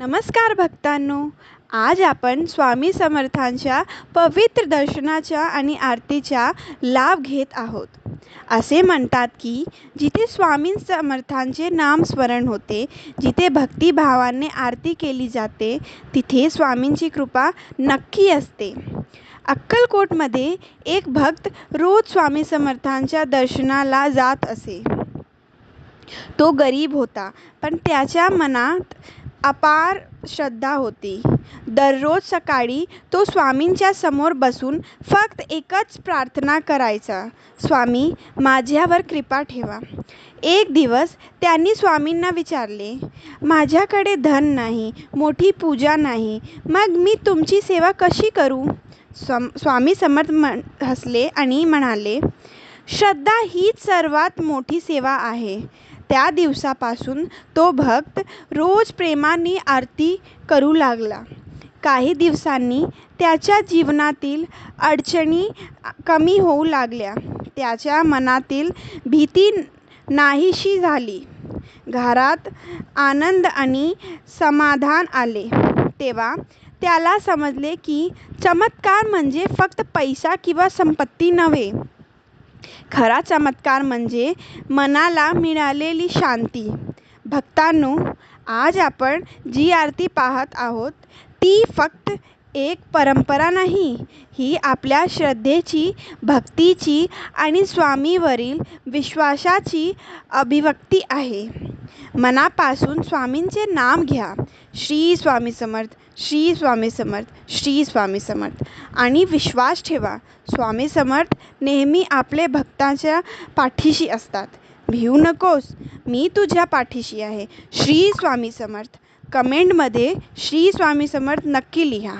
नमस्कार भक्तांनो. आज आपण स्वामी समर्थांच्या पवित्र दर्शनाच्या आणि आरतीचा लाभ घेत आहोत. असे म्हणतात की जिथे स्वामी समर्थांचे नामस्मरण होते, जिथे भक्तिभावाने आरती केली जाते, तिथे स्वामींची कृपा नक्की असते. अक्कलकोटमध्ये एक भक्त रोज स्वामी समर्थांच्या दर्शनाला जात असे. तो गरीब होता, पण त्याच्या मनात अपार श्रद्धा होती. दररोज सकाळी तो स्वामींच्या समोर बसून फक्त एकच प्रार्थना करायचा, स्वामी माझ्यावर कृपा ठेवा. एक दिवस त्यांनी स्वामींना विचारले, माझ्याकडे धन नाही, मोठी पूजा नाही, मग मी तुमची सेवा कशी करू? स्वामी समर्थ हसले आणि म्हणाले, श्रद्धा हीच सर्वात मोठी सेवा आहे. त्या दिवसापासून तो भक्त रोज प्रेमाने आरती करू लागला. काही दिवसांनी त्याच्या जीवनातील अडचणी कमी होऊ लागल्या. त्याच्या मनातील भीती नाहीशी झाली. घरात आनंद आणि समाधान आले. तेव्हा त्याला समजले की चमत्कार म्हणजे फक्त पैसा किंवा संपत्ती नव्हे. खरा चमत्कार म्हणजे मनाला मिळालेली शांती. भक्तांनो, आज आपण जी आरती पाहत आहोत ती फक्त एक परंपरा नाही, ही आपल्या श्रद्धेची, भक्तीची आणि स्वामीवरील विश्वासाची अभिव्यक्ती आहे. मनापासून स्वामींचे नाम घ्या, श्री स्वामी समर्थ, श्री स्वामी समर्थ, श्री स्वामी समर्थ, आणि विश्वास ठेवा, स्वामी समर्थ नेहमी आपले भक्तांच्या पाठीशी असतात. भिवू नकोस, मी तुझ्या पाठीशी आहे. श्री स्वामी समर्थ. कमेंटमध्ये श्री स्वामी समर्थ नक्की लिहा.